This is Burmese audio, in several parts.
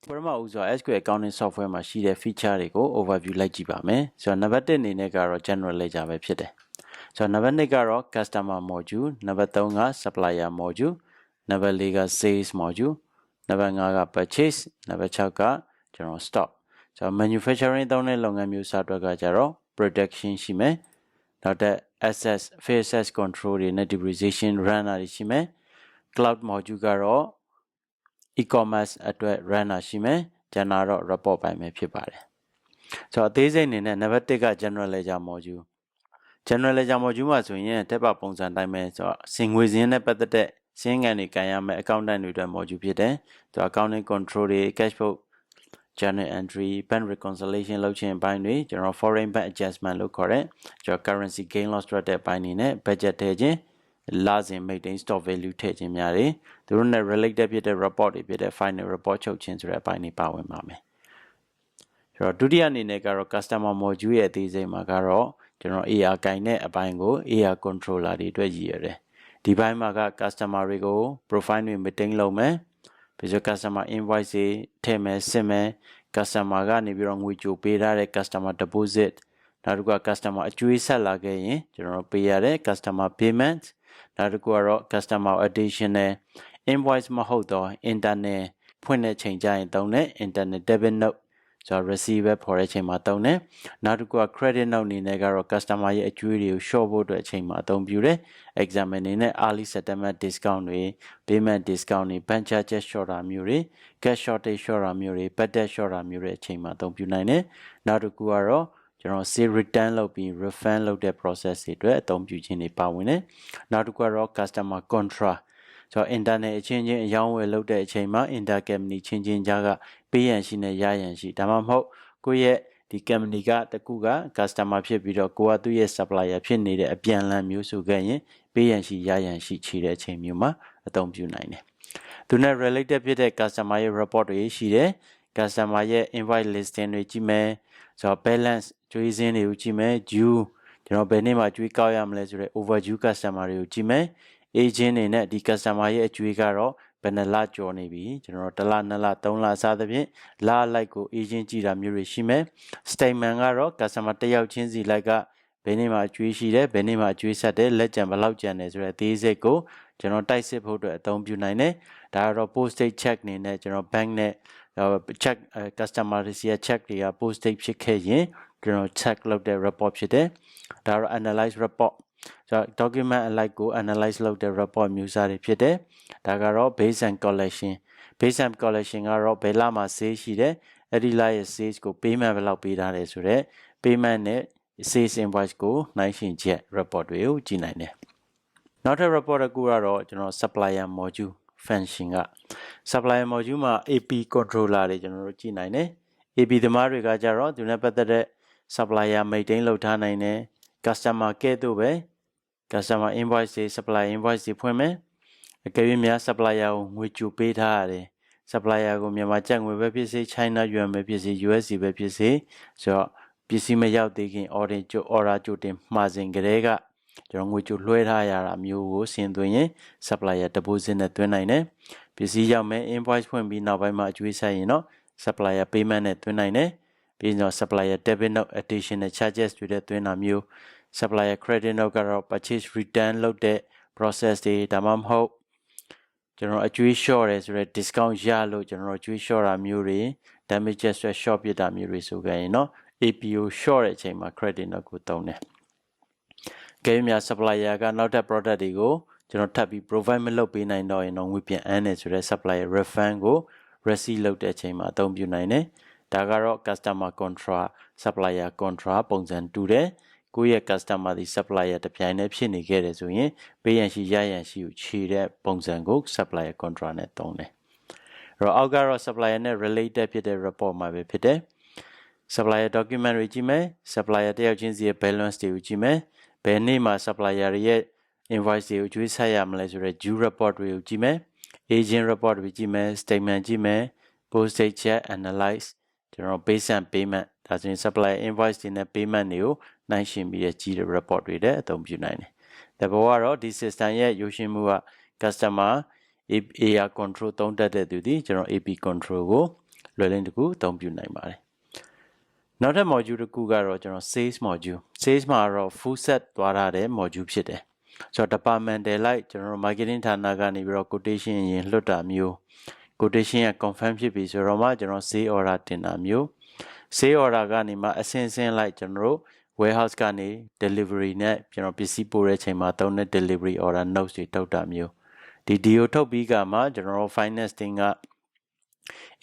ပထမဦးစွာ SQL Accounting Software မှာရှိတဲ့ feature တွေကို overview လိုက်ကြည့်ပါမယ်ဆိုတော့ number 1အနေနဲ့ကတော့ general ledger ပဲဖြစ်တယ်ဆိုတော့ number 2ကတော့ customer module number 3က supplier module number 4က sales module number 5က purchase number 6ကကျွန်တော် stock ဆိုတော့ manufacturing သုံးတဲ့လုပ်ငန်းမျိုးစားအတွက်ကကြတော့ production ရှိမယ်နောက်တဲ့ assets fair assets control တွေနဲ့ depreciation runner တွေရှိမယ် cloud module ကတော့ e-commerce အတွက် runner ရှိမယ်ကျန်တာတော့ report ပိုင်းပဲဖြစ်ပါတယ်ဆိုတော့အသေးစိတ်အနေနဲ့ number 1က general ledger module general ledger module မှာဆိုရင်တက်ပါပုံစံတိုင်းပဲဆိုတော့စင်ငွေစင်းနဲ့ပတ်သက်တဲ့စင်းငံတွေကန်ရမယ် accountant တွေအတွက် module ဖြစ်တယ်ဆိုတော့ accounting control တွေ cash flow journal entry bank reconciliation လုပ်ခြင်းပိုင်းတွေကျွန်တော် foreign bank adjustment လို့ခေါ်တဲ့ကျွန်တော် currency gain loss တွေတဲ့ပိုင်းတွေနဲ့ budget ထည့်ခြင်းလာစဉ် maintain stock value ထည့်ခြင်းများတွေသူတို့နဲ့ related ဖြစ်တဲ့ report တွေဖြစ်တဲ့ final report ချုပ်ခြင်းဆိုတဲ့အပိုင်းတွေပါဝင်ပါမယ်ဆိုတော့ဒုတိယအနေနဲ့ကတော့ customer module ရဲ့အသေးစိတ်မှာကတော့ကျွန်တော် AR ကိုင်တဲ့အပိုင်းကို AR controller တွေအတွက်ရည်ရတယ်ဒီဘိုင်းမှာက customer တွေကို profile တွေ maintain လုပ်မယ်ပြီးတော့ customer invoice တွေထည့်မယ်စစ်မယ် customer ကနေပြီးတော့ငွေကြိုပေးထားတဲ့ customer deposit နောက်တစ်ခုက customer အကျွေးဆက်လာခဲ့ရင်ကျွန်တော်ပေးရတဲ့ customer payment နောက်တစ်ခုကတော့ customer additional invoice မဟုတ်တော့ internet ဖွင့်တဲ့ချိန်ကျရင်သုံးတဲ့ internet debit note ဆိုတော့ receipt ပဲပေါ်တဲ့ချိန်မှာသုံးတယ်နောက်တစ်ခုက credit note အနေနဲ့ကတော့ customer ရဲ့အကျွေးတွေကို short ဖို့အတွက်အချိန်မှာအသုံးပြုတယ် exam အနေနဲ့ early settlement discount တွေ payment discount တွေ bank charges short တာမျိုးတွေ cash shortage short တာမျိုးတွေ bad debt short တာမျိုးတွေအချိန်မှာအသုံးပြုနိုင်တယ်နောက်တစ်ခုကတော့ကျွန်တော် sale return လုပ်ပြီး refund လုပ်တဲ့ process တွေအတွက်အသုံးပြုခြင်းတွေပါဝင်တယ်နောက်တစ်ခုကတော့ customer contract ဆိုတော့ internet အချင်းချင်းအယောင်းဝယ်လုပ်တဲ့အချိန်မှာ intercompany ချင်းချင်းကြားကပေးရန်ရှိနဲ့ရရန်ရှိဒါမှမဟုတ်ကိုယ့်ရဲ့ဒီ company ကတကူက customer ဖြစ်ပြီးတော့ကိုကသူ့ရဲ့ supplier ဖြစ်နေတဲ့အပြန်အလှန်မျိုးဆိုခဲ့ရင်ပေးရန်ရှိရရန်ရှိခြေတဲ့အချိန်မျိုးမှာအသုံးပြုနိုင်တယ်သူနဲ့ related ဖြစ်တဲ့ customer ရဲ့ report တွေရှိတယ် customer ရဲ့ invoice listing တွေကြည့်မယ်ဆိုတော့ balance ကျွေးစင်းတွေကိုကြည့်မယ် due ကျွန်တော်ဘယ်နေ့မှာကျွေးကောက်ရမလဲဆိုတော့ overdue customer တွေကိုကြည့်မယ် agent တွေနဲ့ဒီ customer ရဲ့အကျွေးကတော့ဘယ်နှလကျော်နေပြီကျွန်တော်တစ်လနှစ်လသုံးလစသဖြင့်လလိုက်ကို agent ကြည့်တာမျိုးတွေရှိမယ် statement ကတော့ customer တစ်ယောက်ချင်းစီလိုက်ကဘယ်နေ့မှာအကျွေးရှိတယ်ဘယ်နေ့မှာအကျွေးဆက်တယ်လက်ကျန်ဘယ်လောက်ကျန်တယ်ဆိုတဲ့အသေးစိတ်ကိုကျွန်တော်တိုက်စစ်ဖို့အတွက်အသုံးပြုနိုင်တယ်ဒါကတော့ postage check နေနဲ့ကျွန်တော် bank နဲ့ check customer တွေစီ check တွေက postage ဖြစ်ခဲ့ရင်ကျွန်တော် check လုပ်တဲ့ report ဖြစ်တယ်ဒါကတော့ analyze report ဆိုတော့ document အလိုက်ကို analyze လုပ်တဲ့ report မျိုးစားတွေဖြစ်တယ်ဒါကတော့ base and collection base and collection ကတော့ဘယ်လမှာ sales ရှိတယ်အဲ့ဒီလရဲ့ sales ကို payment ဘယ်လောက်ပေးထားတယ်ဆိုတော့ payment နဲ့ sales invoice ကိုနှိုင်းယှဉ်ချက် report တွေကိုကြည့်နိုင်တယ်နောက်ထပ် report တစ်ခုကတော့ကျွန်တော် supplier module function က supplier module မှာ AP controller တွေကျွန်တော်တို့ကြည့်နိုင်တယ် AP သမားတွေကကြတော့သူနဲ့ပတ်သက်တဲ့ supplier maintain လုပ်ထားနိုင်တယ် customer care တို့ပဲ customer invoice တွေ supplier invoice တွေဖွင့်မယ်အကယ်၍များ supplier ကိုငွေကြိုပေးထားရတယ် supplier ကိုမြန်မာကျပ်ငွေပဲဖြစ်စေ China yuan ပဲဖြစ်စေ USD ပဲဖြစ်စေဆိုတော့ပစ္စည်းမရောက်သေးခင် order ကြိုတင်မှာစဉ်ကလေးကကျွန်တော်ငွေကြိုလွှဲထားရတာမျိုးကိုဆင်သွင်းရင် supplier deposit နဲ့သွင်းနိုင်တယ်ပစ္စည်းရောက်မယ် invoice ဖွင့်ပြီးနောက်ပိုင်းမှာအကျွေးဆက်ရင်တော့ supplier payment နဲ့သွင်းနိုင်တယ်ပြီးတော့ supplier debit note additional charges တွေနဲ့သွင်းတာမျိုး supplier credit note ကတော့ purchase return လုပ်တဲ့ process တွေဒါမှမဟုတ်ကျွန်တော်အကျွေးလျှော့တယ်ဆိုတော့ discount ရလို့ကျွန်တော်အကျွေးလျှော့တာမျိုးတွေ damages ဆွဲ short ပြတာမျိုးတွေဆိုကြရင်เนาะ APO short တဲ့အချိန်မှာ credit note ကိုသုံးတယ်ကဲမြ supplier ကနောက်ထပ် product တွေကိုကျွန်တော်ထပ်ပြီး provide မလုပ်ပေးနိုင်တော့ရင်တော့ငွေပြန်အမ်းတယ်ဆိုတော့ supplier refund ကို receipt လုပ်တဲ့အချိန်မှာအသုံးပြုနိုင်တယ်ဒါကတော့ customer contract supplier contract ပုံစံတူတယ်ကိုယ့်ရဲ့ customer ဒီ supplier တစ်ပြိုင်တည်းဖြစ်နေခဲ့တယ်ဆိုရင်ပေးရန်ရှိရရန်ရှိကိုခြေတဲ့ပုံစံကို supplier contract နဲ့သုံးတယ်အဲ့တော့အောက်ကတော့ supplier နဲ့ related ဖြစ်တဲ့ report မှာပဲဖြစ်တယ် supplier document တွေကြည့်မယ် supplier တယောက်ချင်းစီရဲ့ balance တွေကိုကြည့်မယ်ဘယ်နေ့မှာ supplier ရဲ့ invoice တွေကိုကျွေးဆက်ရမလဲဆိုတော့ due report တွေကိုကြည့်မယ် agent report တွေကြည့်မယ် statement ကြည့်မယ် postage check analyze ကျွန်တော် base and payment ဒါဆိုရင် supplier invoice တွေနဲ့ payment တွေကိုနှိုင်းယှဉ်ပြီးကြည့်တဲ့ report တွေတဲ့အသုံးပြုနိုင်တယ်။ဒါပေါ်ကတော့ဒီ system ရဲ့ရုပ်ရှင်မှုက customer AR control သုံးတတ်တဲ့သူဒီကျွန်တော် AP control ကို လွယ်လင်းတစ်ခုအသုံးပြုနိုင်ပါတယ်နောက်ထပ် module တစ်ခုကတော့ကျွန်တော် sales module sales မှာတော့ full set သွားရတဲ့ module ဖြစ်တယ်ဆိုတော့ departmental လိုက်ကျွန်တော် marketing ဌာနကနေပြီးတော့ quotation ရင်လွှတ်တာမျိုး quotation က confirm ဖြစ်ပြီဆိုတော့မှကျွန်တော် sale order တင်တာမျိုး sale order ကနေမှအဆင့်ဆင့်လိုက်ကျွန်တော်တို့ warehouse ကနေ delivery နဲ့ကျွန်တော်ပစ္စည်းပို့တဲ့အချိန်မှာသုံးတဲ့ delivery order notes တွေထုတ်တာမျိုးဒီ deal ထုတ်ပြီးကမှကျွန်တော်တို့ finance team က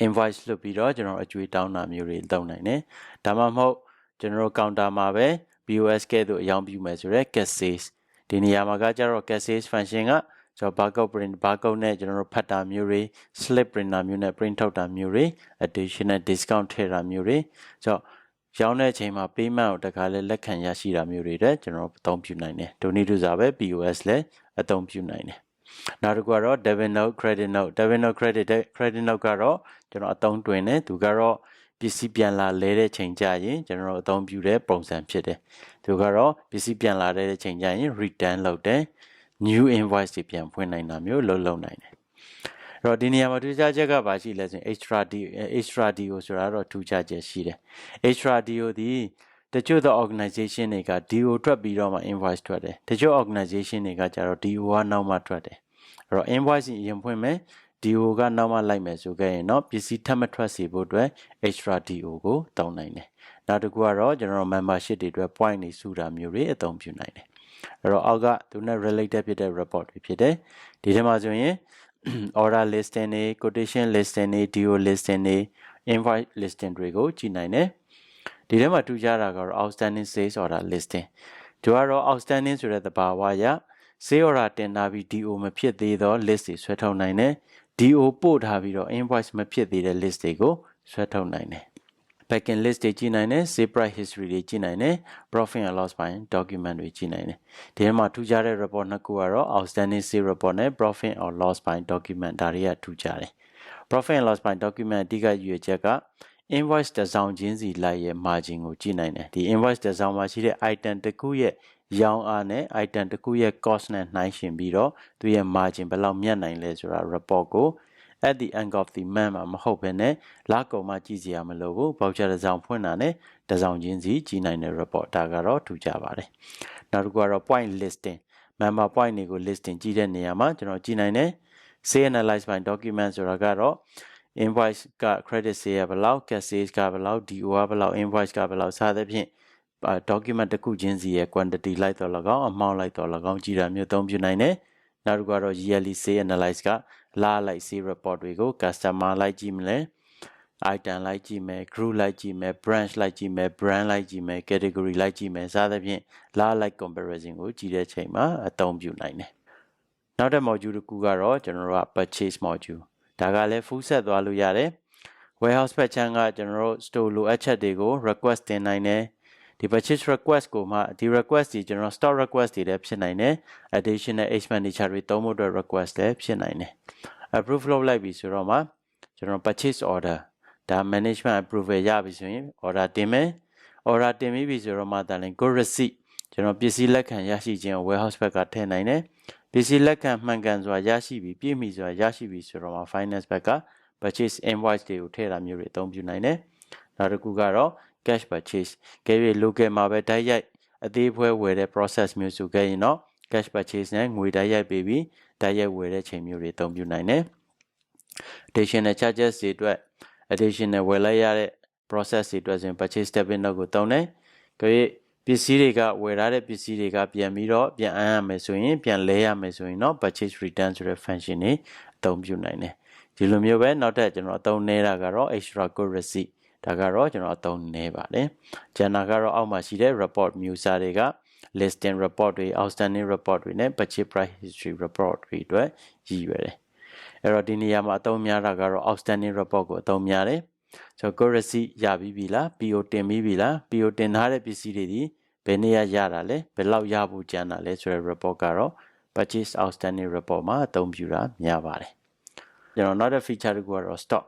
invoice လွှတ်ပြီးတော့ကျွန်တော်အကျွေးတောင်းတာမျိုးတွေလုပ်နိုင်တယ်ဒါမှမဟုတ်ကျွန်တော်တို့ counter မှာပဲ POS ကဲ့သို့အယောင်ပြုမယ်ဆိုရဲ cash sales ဒီနေရာမှာကကျတော့ cash sales function ကကျွန်တော် barcode နဲ့ကျွန်တော်တို့ဖတ်တာမျိုးတွေ slip printer မျိုးနဲ့ print ထုတ်တာမျိုးတွေ additional discount ထည့်တာမျိုးတွေဆိုတော့ရောင်းတဲ့အချိန်မှာ payment ကိုတခါလဲလက်ခံရရှိတာမျိုးတွေတဲ့ကျွန်တော်အသုံးပြုနိုင်တယ်ဒိုနည်းတူစားပဲ POS လည်းအသုံးပြုနိုင်တယ်နောက်တစ်ခုကတော့ debit note credit note debit note credit note ကတော့ကျွန်တော်အသုံးတွင်တယ်သူကတော့ပစ္စည်းပြန်လာလဲတဲ့ချိန်ကြရင်ကျွန်တော်အသုံးပြုတဲ့ပုံစံဖြစ်တယ်သူကတော့ပစ္စည်းပြန်လာတဲ့ချိန်ကြရင် return လုပ်တယ် new invoice တွေပြန်ဖွင့်နိုင်တာမျိုးလုပ်နိုင်တယ်အဲ့တော့ဒီနေရာမှာထူးခြားချက်ကဘာရှိလဲဆိုရင် extra DO ဆိုတာတော့ထူးခြားချက်ရှိတယ် extra DO ဒီတချို့သော organization တွေက DO ထွက်ပြီးတော့မှ invoice ထွက်တယ်တချို့ organization တွေကကျတော့ DO ကနောက်မှထွက်တယ်အဲ့တော့ invoice ရင်ဖွင့်မယ် DO ကနောက်မှလိုက်မယ်ဆိုခဲ့ရင်တော့ပစ္စည်းထပ်မထွက်စေဖို့အတွက် extra DO ကိုတောင်းနိုင်တယ်နောက်တစ်ခုကတော့ကျွန်တော် membership တွေအတွက် point တွေစုတာမျိုးတွေအသုံးပြုနိုင်တယ်အဲ့တော့အောက်ကသူနဲ့ related ဖြစ်တဲ့ report တွေဖြစ်တယ်ဒီထဲမှာဆိုရင် order listing တွေ quotation listing တွေ DO listing တွေ invoice listing တွေကိုကြည့်နိုင်တယ်ဒီထဲမှာထူးခြားတာကတော့ outstanding sales order listing သူကတော့ outstanding ဆိုတဲ့သဘာဝအရ sale order တင်ထားပြီး DO မဖြစ်သေးသော list တွေဆွဲထုတ်နိုင်တယ် DO ပို့ထားပြီးတော့ invoice မဖြစ်သေးတဲ့ list တွေကိုဆွဲထုတ်နိုင်တယ် backend list တွေကြည့်နိုင်တယ် sale price history တွေကြည့်နိုင်တယ် profit and loss ပိုင်း document တွေကြည့်နိုင်တယ်ဒီထဲမှာထူးခြားတဲ့ report နှစ်ခုကတော့ outstanding sale report နဲ့ profit or loss ပိုင်း document ဒါတွေကထူးခြားတယ် profit and loss ပိုင်း document အဓိကရည်ရွယ်ချက်က invoice တစ်စောင်ချင်းစီလိုက်ရဲ့ margin ကိုကြည့်နိုင်တယ်ဒီ invoice တစ်စောင်မှာရှိတဲ့ item တစ်ခုရဲ့ရောင်းအားနဲ့ item တစ်ခုရဲ့ cost နဲ့နှိုင်းယှဉ်ပြီးတော့သူရဲ့ margin ဘယ်လောက်မြတ်နိုင်လဲဆိုတာ report ကို at the end of the month မှာမဟုတ်ဘဲနဲ့လကုန်မှကြည့်စရာမလိုဘူး voucher တစ်စောင်ဖွင့်တာနဲ့တစ်စောင်ချင်းစီကြည့်နိုင်တဲ့ report ဒါကတော့ထူးခြားပါတယ်နောက်တစ်ခုကတော့ point listing member point တွေကို listing ကြည့်တဲ့နေရာမှာကျွန်တော်ကြည့်နိုင်တယ် sale analyze by document ဆိုတာကတော့ invoice က credit sale ကဘယ်လောက် cash sales ကဘယ်လောက် DO ကဘယ်လောက် invoice ကဘယ်လောက်စသဖြင့်document တစ်ခုချင်းစီရဲ့ quantity လိုက်တော့၎င်း amount လိုက်တော့၎င်းကြည့်တာမျိုးသုံးပြနိုင်တယ်နောက်တစ်ခုကတော့ yearly sale analyze ကလာလိုက် sale report တွေကို customer လိုက်ကြည့်မလဲ item လိုက်ကြည့်မယ် group လိုက်ကြည့်မယ် branch လိုက်ကြည့်မယ် brand လိုက်ကြည့်မယ် category လိုက်ကြည့်မယ်စသဖြင့်လာလိုက် comparison ကိုကြည့်တဲ့ချိန်မှာအသုံးပြုနိုင်တယ်နောက်တဲ့ module တစ်ခုကတော့ကျွန်တော်တို့က purchase module ဒါကလည်း full set သွားလို့ရတယ် warehouse ဘက်ခြမ်းကကျွန်တော်တို့ store လိုအပ်ချက်တွေကို request တင်နိုင်တယ်ဒီ purchase request ကိုမှဒီ request တွေကျွန်တော် stock request တွေလည်းဖြစ်နိုင်တယ် additional expenditure တွေသုံးဖို့အတွက် request လည်းဖြစ်နိုင်တယ် approve လုပ်လိုက်ပြီဆိုတော့မှကျွန်တော် purchase order ဒါ management approval ရပြီဆိုရင် order တင်မယ် order တင်ပြီဆိုတော့မှဒါလည်း good receipt ကျွန်တော်ပစ္စည်းလက်ခံရရှိခြင်းကို warehouse ဘက်ကထည့်နိုင်တယ်ပစ္စည်းလက်ခံမှန်ကန်စွာရရှိပြီပြည့်မီစွာရရှိပြီဆိုတော့မှ finance ဘက်က purchase invoice တွေကိုထည့်တာမျိုးတွေအသုံးပြုနိုင်တယ်နောက်တစ်ခုကတော့ cash purchase ကဲ၍ local မှာပဲတိုက်ရိုက်အသေးဖွဲဝယ်တဲ့ process မျိုးဆိုခဲ့ရင်တော့ cash purchase နဲ့ငွေတိုက်ရိုက်ပေးပြီးတိုက်ရိုက်ဝယ်တဲ့ချိန်မျိုးတွေအသုံးပြုနိုင်တယ် additional charges တွေအတွက် additional ဝယ်လိုက်ရတဲ့ process တွေအတွက်ဆိုရင် purchase debit note ကိုသုံးတယ်ကြည့်ပစ္စည်းတွေကဝယ်ထားတဲ့ပစ္စည်းတွေကပြန်ပြီးတော့ပြန်အမ်းရမယ်ဆိုရင်ပြန်လဲရမယ်ဆိုရင်တော့ purchase return ဆိုတဲ့ function တွေအသုံးပြုနိုင်တယ်ဒီလိုမျိုးပဲနောက်ထပ်ကျွန်တော်အသုံးနေတာကတော့ extra good receipt ဒါကတော့ကျွန်တော်အသုံးနေပါတယ်ကျန်တာကတော့အောက်မှာရှိတဲ့ report မျိုးစားတွေက listing report တွေ outstanding report တွေနဲ့ purchase price history report တွေအတွက်ရည်ရွယ်တယ်အဲ့တော့ဒီနေရာမှာအသုံးများတာကတော့ outstanding report ကိုအသုံးများတယ်ဆိုတော့ good receipt ရပြီးပြီလား PO တင်ပြီးပြီလား PO တင်ထားတဲ့ပစ္စည်းတွေဒီဘယ်နေရာရတာလဲဘယ်လောက်ရဖို့ကြံတာလဲဆိုတဲ့ report ကတော့ purchase outstanding report မှာအသုံးပြုတာများပါတယ်ကျွန်တော်နောက်တဲ့ feature တစ်ခုကတော့ stock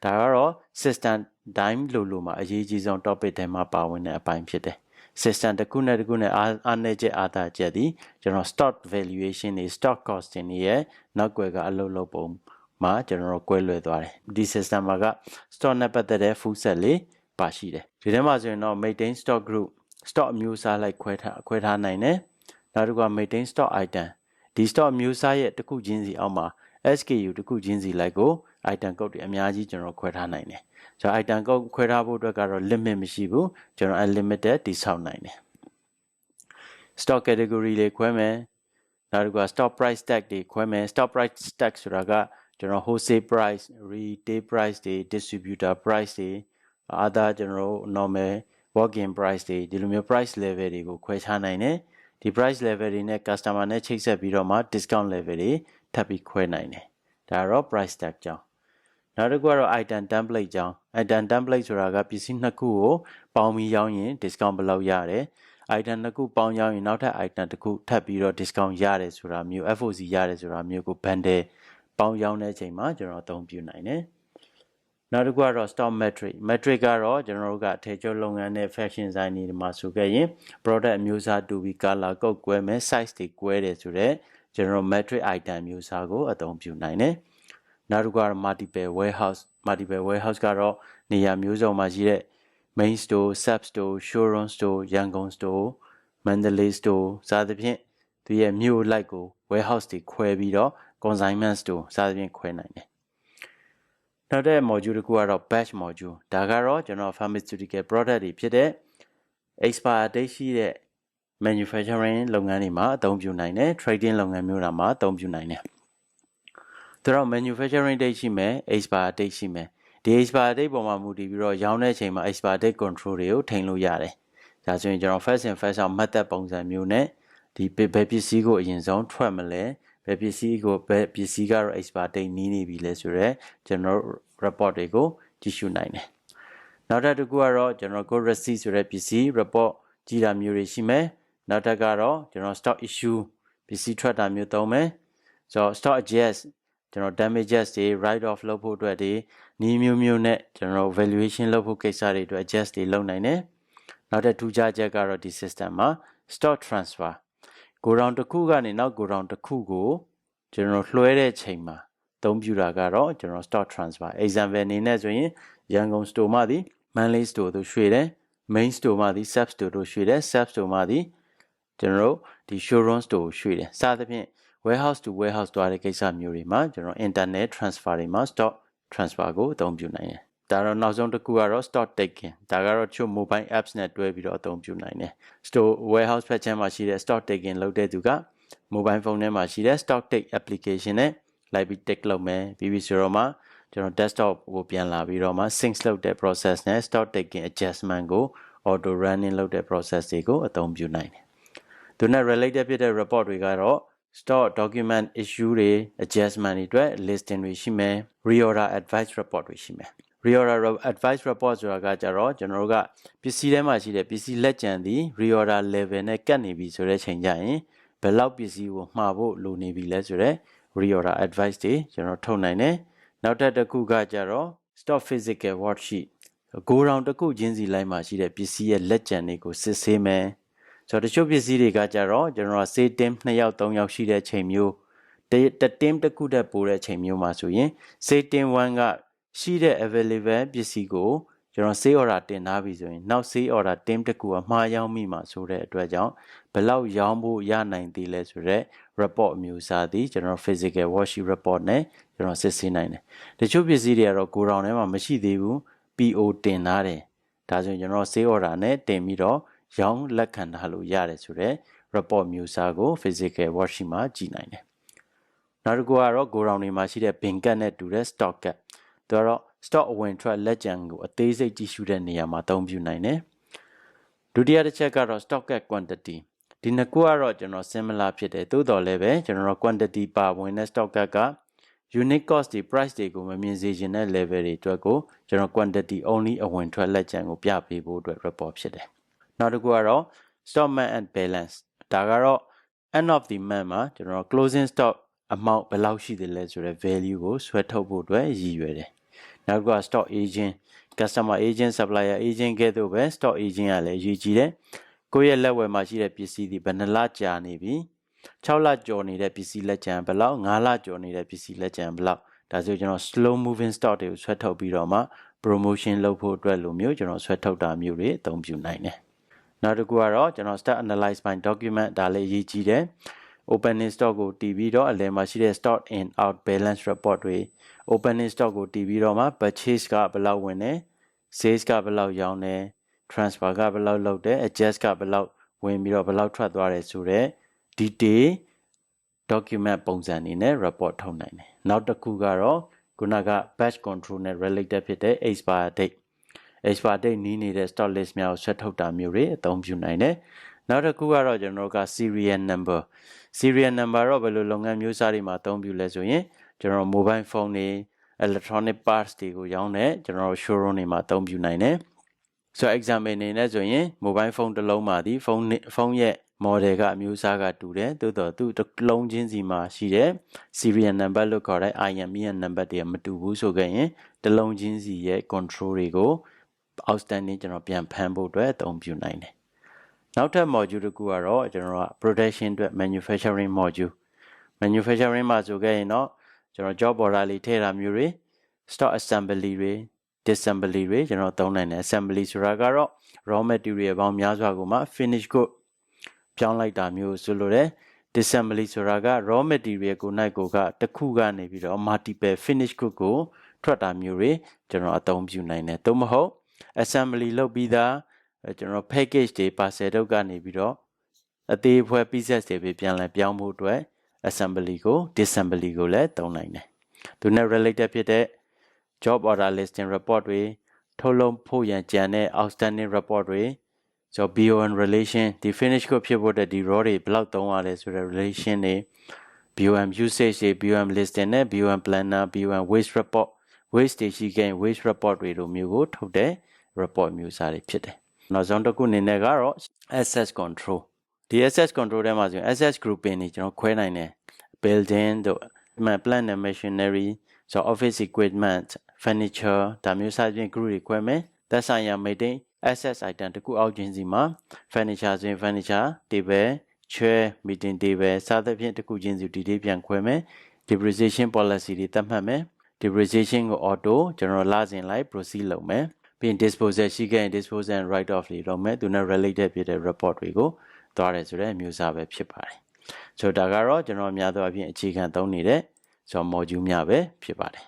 ဒါကတော့ system တိုင်းလိုမှာအရေးကြီးဆုံး topic ထဲမှာပါဝင်တဲ့အပိုင်းဖြစ်တယ် system တစ်ခုနဲ့တစ်ခုနဲ့အားနည်းချက်အားသာချက်ဒီကျွန်တော် stock valuation တွေ stock costing တွေရဲ့နောက်ွယ်ကအလုပ်လုပ်ပုံ မှာကျွန်တော်တို့ကွဲလွဲသွားတယ်ဒီ system မှာက stock နဲ့ပတ်သက်တဲ့ full set လေးပါရှိတယ်ဒီထဲမှာဆိုရင်တော့ maintain stock group stock အမျိုးအစားလိုက်ခွဲထားနိုင်တယ်နောက်တစ်ခုက maintain stock item ဒီ stock အမျိုးအစားရဲ့တစ်ခုချင်းစီအောက်မှာ SKU တစ်ခုချင်းစီလိုက်ကို item code တွေအများကြီးကျွန်တော်ခွဲထားနိုင်တယ်ဆိုတော့ item code ခွဲထားဖို့အတွက်ကတော့ limit မရှိဘူးကျွန်တော် unlimited တည်ဆောက်နိုင်တယ် stock category တွေခွဲမယ်နောက်တစ်ခုက stock price tag တွေခွဲမယ် stock price tag ဆိုတာကကျွန်တော် wholesale price retail price တွေ distributor price တွေ other ကျွန်တော် normal working price တွေဒီလိုမျိုး price level တွေကိုခွဲခြားနိုင်တယ်ဒီ price level တွေနဲ့ customer နဲ့ချိတ်ဆက်ပြီးတော့မှ discount level တွေထပ်ပြီးခွဲနိုင်တယ်ဒါတော့ price tag ကြောင်းနောက်တစ်ခုကတော့ item template ကြောင်း item template ဆိုတာကပစ္စည်းနှစ်ခုကိုပေါင်းပြီးရောင်းရင် discount ဘယ်လောက်ရတယ် item တစ်ခုပေါင်းရောင်းရင်နောက်ထပ် item တစ်ခုထပ်ပြီးတော့ discount ရတယ်ဆိုတာမျိုး FOC ရတယ်ဆိုတာမျိုးကို bundle ပေါင်းရောင်းတဲ့အချိန်မှာကျွန်တော်အသုံးပြုနိုင်တယ်နောက်တစ်ခုကတော့ stock metric ကတော့ကျွန်တော်တို့ကထေကျော်လုပ်ငန်းနဲ့ fashion design တွေမှာဆိုခဲ့ရင် product အမျိုးအစားတူပြီး color code ကွဲမယ် size တွေကွဲတယ်ဆိုတော့ကျွန်တော် metric item မျိုးအစားကိုအသုံးပြုနိုင်တယ်နောက်တစ်ခုကတော့ multiple warehouse ကတော့နေရာမျိုးစုံမှာရှိတဲ့ main store sub store showroom store ရန်ကုန် store Mandalay store စသဖြင့်သူရဲ့မြို့လိုက်ကို warehouse တွေခွဲပြီးတော့ consignment store စသဖြင့်ခွဲနိုင်တယ်နောက်တဲ့ module တစ်ခုကတော့ batch module ဒါကတော့ကျွန်တော် pharmaceutical product တွေဖြစ်တဲ့ expire date ရှိတဲ့ manufacturing လုပ်ငန်းတွေမှာအသုံးပြုနိုင်တယ် trading လုပ်ငန်းမျိုးတွေမှာအသုံးပြုနိုင်တယ်သူတို့ manufacturing date ရှိမယ် expire date ရှိမယ်ဒီ expire date ပေါ်မှာမူတည်ပြီးတော့ရောင်းတဲ့အချိန်မှာ expire date control တွေကိုထိန်းလို့ရတယ်ဒါဆိုရင်ကျွန်တော် first in first out မှတ်သက်ပုံစံမျိုးနဲ့ဒီဘယ်ပစ္စည်းကိုအရင်ဆုံးထွက်မလဲဘယ်ပစ္စည်းကတော့ expire date နီးနေပြီလဲဆိုတော့ကျွန်တော် report တွေကိုကြည့်ရှုနိုင်တယ်နောက်တစ်ခုကတော့ကျွန်တော် good receipt ဆိုတဲ့ပစ္စည်း report ကြည့်တာမျိုးတွေရှိမယ်နောက်တစ်ကတော့ကျွန်တော် stock issue ပစ္စည်းထွက်တာမျိုးသုံးမယ်ဆိုတော့ stock adjust ကျွန်တော် damages တွေ write off လုပ်ဖို့အတွက်တွေနီးမျိုးနဲ့ကျွန်တော် valuation လုပ်ဖို့ကိစ္စတွေအတွက် adjust တွေလုပ်နိုင်တယ်နောက်ထူးခြားချက်ကတော့ဒီ system မှာ stock transfer go down တစ်ခုကနေနောက် go down တစ်ခုကိုကျွန်တော်လွှဲတဲ့ချိန်မှာအသုံးပြုတာကတော့ကျွန်တော် stock transfer example အနေနဲ့ဆိုရင်ရန်ကုန် store မှာဒီ Manly store တို့ရွှေ့တယ် main store မှာဒီ sub store တို့ရွှေ့တယ် sub store မှာဒီကျွန်တော်ဒီ showroom store ကိုရွှေ့တယ်စသဖြင့် warehouse to warehouse သွားတဲ့ကိစ္စမျိုးတွေမှာကျွန်တော် internet transfer တွေမှာ stock transfer ကိုအသုံးပြုနိုင်တယ်ဒါတော့နောက်ဆုံးတစ်ခုကတော့ stock taking ဒါကတော့ချို့ mobile apps နဲ့တွဲပြီးတော့အသုံးပြုနိုင်တယ် store warehouse ဖက်ချမ်းမှာရှိတဲ့ stock taking လုပ်တဲ့သူက mobile phone ထဲမှာရှိတဲ့ stock take application နဲ့လိုက်ပြီး take လုပ်မယ်ပြီးပြီဆိုတော့မှကျွန်တော် desktop ကိုပြန်လာပြီးတော့မှ sync လုပ်တဲ့ process နဲ့ stock taking adjustment ကို auto running လုပ်တဲ့ process တွေကိုအသုံးပြုနိုင်တယ်သူနဲ့ related ဖြစ်တဲ့ report တွေကတော့ stock document issue တွေ adjustment တွေအတွက် listing တွေရှိမယ် reorder advice report တွေရှိမယ် reorder advice report ဆိုတာကကြတော့ကျွန်တော်တို့ကပစ္စည်းထဲမှာရှိတဲ့ပစ္စည်းလက်ကျန်သည် reorder level နဲ့ကတ်နေပြီဆိုတဲ့ချိန်ကျရင်ဘယ်လောက်ပစ္စည်းကိုမှာဖို့လိုနေပြီလဲဆိုတော့ reorder advice တွေကျွန်တော်ထုတ်နိုင်တယ်နောက်တစ်ခုကကြတော့ stock physical worksheet go round တစ်ခုချင်းစီလိုက်မှာရှိတဲ့ပစ္စည်းရဲ့လက်ကျန်တွေကိုစစ်ဆေးမယ်ဆိုတော့တချို့ပစ္စည်းတွေကကြတော့ကျွန်တော် sales team 2ယောက်3ယောက်ရှိတဲ့ချိန်မျိုးတ team တစ်ခုတည်းပို့တဲ့ချိန်မျိုးမှာဆိုရင် sales team 1ကရှိတဲ့ available ပစ္စည်းကိုကျွန်တော် sale order တင်ထားပြီဆိုရင်နောက် sale order team တစ်ခုကမှားရောက်မိမှာဆိုတဲ့အတွက်ကြောင့်ဘယ်လောက်ရောင်းဖို့ရနိုင်သေးလဲဆိုတော့ report အမျိုးအစားသည်ကျွန်တော် physical worksheet report နဲ့ကျွန်တော်စစ်ဆေးနိုင်တယ်တချို့ပစ္စည်းတွေကတော့ go down ထဲမှာမရှိသေးဘူး PO တင်ထားတယ်ဒါဆိုရင်ကျွန်တော် sale order နဲ့တင်ပြီးတော့ရောင်းလက်ခံထားလို့ရတယ်ဆိုတော့ report မျိုးစားကို physical worksheet မှာကြည့်နိုင်တယ်နောက်တစ်ခုကတော့ go down တွေမှာရှိတဲ့ bin cut နဲ့တူတဲ့ stock cut သူကတော့ stock အဝင်ထွက်လက်ကျန်ကိုအသေးစိတ်ကြည့်ရှုတဲ့နေရာမှာအသုံးပြုနိုင်တယ်ဒုတိယတစ်ချက်ကတော့ stock cut quantity ဒီနှစ်ခုကတော့ကျွန်တော် similar ဖြစ်တယ်သို့တော်လည်းပဲကျွန်တော် quantity ပါဝင်တဲ့ stock cut က unit cost တွေ price တွေကိုမမြင်စေချင်တဲ့ level တွေအတွက်ကိုကျွန်တော် quantity only အဝင်ထွက်လက်ကျန်ကိုပြပေးဖို့အတွက် report ဖြစ်တယ်နောက်တစ်ခုကတော့ stock month and balance ဒါကတော့ end of the month မှာကျွန်တော် closing stock amount ဘယ်လောက်ရှိသေးလဲဆိုတဲ့ value ကိုဆွဲထုတ်ဖို့အတွက်ရည်ရွယ်တယ်နောက်က stock agent customer agent supplier agent ကဲ့သို့ပဲ stock agent ကလည်းအရေးကြီးတယ်ကိုယ့်ရဲ့လက်ဝယ်မှာရှိတဲ့ပစ္စည်းဒီဘယ်နှလကြာနေပြီ6လကျော်နေတဲ့ပစ္စည်းလက်ကျန်ဘယ်လောက်9လကျော်နေတဲ့ပစ္စည်းလက်ကျန်ဘယ်လောက် ဒါဆိုကျွန်တော် slow moving stock တွေကိုဆွဲထုတ်ပြီးတော့မှ promotion လုပ်ဖို့အတွက်လိုမျိုးကျွန်တော်ဆွဲထုတ်တာမျိုးတွေအသုံးပြုနိုင်တယ်နောက်တစ်ခုကတော့ကျွန်တော် start analyze by document ဒါလည်းအရေးကြီးတယ် opening stock ကိုတည်ပြီးတော့အလယ်မှာရှိတဲ့ stock in out balance report တွေ opening stock ကိုတည်ပြီးတော့မှ purchase ကဘယ်လောက်ဝင်တယ် sales ကဘယ်လောက်ရောင်းတယ် transfer ကဘယ်လောက်လုပ်တယ် adjust ကဘယ်လောက်ဝင်ပြီးတော့ဘယ်လောက်ထွက်သွားတယ်ဆိုတော့ detail document ပုံစံအနေနဲ့ report ထုတ်နိုင်တယ်နောက်တစ်ခုကတော့ခုနက batch control နဲ့ related ဖြစ်တဲ့ expire date နီးနေတဲ့ stock list များကိုဆွဲထုတ်တာမျိုးတွေအသုံးပြုနိုင်တယ်နောက်တစ်ခုကတော့ကျွန်တော်တို့က serial number တော့ဘယ်လိုလုပ်ငန်းမျိုးစားတွေမှာအသုံးပြုလဲဆိုရင်ကျွန်တော် mobile phone တွေ electronic parts တွေကိုရောင်းတဲ့ကျွန်တော်တို့ showroom တွေမှာအသုံးပြုနိုင်တယ်ဆိုတော့ example အနေနဲ့ဆိုရင် mobile phone တစ်လုံးမှာဒီဖုန်းရဲ့ model ကအမျိုးအစားကတူတယ်သို့တော့သူတစ်လုံးချင်းစီမှာရှိတဲ့ serial number လို့ခေါ်တဲ့ IMEI number တွေမတူဘူးဆိုခဲ့ရင်တစ်လုံးချင်းစီရဲ့ control တွေကို outstanding ကျွန်တော်ပြန်ဖမ်းဖို့အတွက်အသုံးပြုနိုင်တယ်နောက်ထပ် module တစ်ခုကတော့ကျွန်တော်က production အတွက် manufacturing module မှာဆိုခဲ့ရင်တော့ကျွန်တော် job order လေးထည့်တာမျိုးတွေ stock assembly တွေ disassembly တွေကျွန်တော်သုံးနိုင်တယ် assembly ဆိုတာကတော့ raw material ပေါင်းများစွာကိုမှ finish good ပြောင်းလိုက်တာမျိုးဆိုလိုတယ် disassembly ဆိုတာက raw material ကိုနိုင်ကိုကတစ်ခုကနေပြီးတော့ multiple finish good ကိုထွက်တာမျိုးတွေကျွန်တော်အသုံးပြုနိုင်တယ်သို့မဟုတ် assembly လုပ်ပြီးသားကျွန်တော် package တွေ parcel တို့ကနေပြီးတော့အသေးဖွဲ pieces တွေပြန်လည်ပြောင်းဖို့အတွက် assembly ကို disassembly ကိုလည်းသုံးနိုင်တယ်သူနဲ့ related ဖြစ်တဲ့ job order listing report တွေထုတ်လုပ်ဖို့ရန်ကြံတဲ့ outstanding report တွေဆို BOM relation ဒီ finish ကိုဖြစ်ဖို့တဲ့ဒီ raw တွေဘယ်လောက်သုံးရလဲဆိုတဲ့ relation တွေ BOM usage တွေ BOM listing နဲ့ BOM planner BOM waste report waste တွေရှိခဲ့ waste report တွေလိုမျိုးကိုထုတ်တဲ့ report မျိုးစားတွေဖြစ်တယ်နောက်ဆုံးတစ်ခုအနေနဲ့ကတော့ asset control ဒီ asset control ထဲမှာဆိုရင် asset grouping တွေကျွန်တော်ခွဲနိုင်တယ် building တို့ plant and machinery so office equipment furniture ဒါမျိုးစသဖြင့် group တွေခွဲမယ်သက်ဆိုင်ရာ maintain assets item တစ်ခုအောက်ချင်းစီမှာ furniture ဆိုရင် furniture table chair meeting table စသဖြင့်တစ်ခုချင်းစီဒီလေးပြန်ခွဲမယ် depreciation policy တွေသတ်မှတ်မယ် depreciation ကို auto ကျွန်တော်လစဉ်လိုက် proceed လုပ်မယ်ပြီးရင် disposal ရှိခဲ့ရင် disposal and write off တွေလုပ်မယ်သူနဲ့ related ဖြစ်တဲ့ report တွေကိုသွားတယ်ဆိုတဲ့အမျိုးအစားပဲဖြစ်ပါတယ်ဆိုတော့ဒါကတော့ကျွန်တော်များသောအားဖြင့်အခြေခံသုံးနေတဲ့ module များပဲဖြစ်ပါတယ်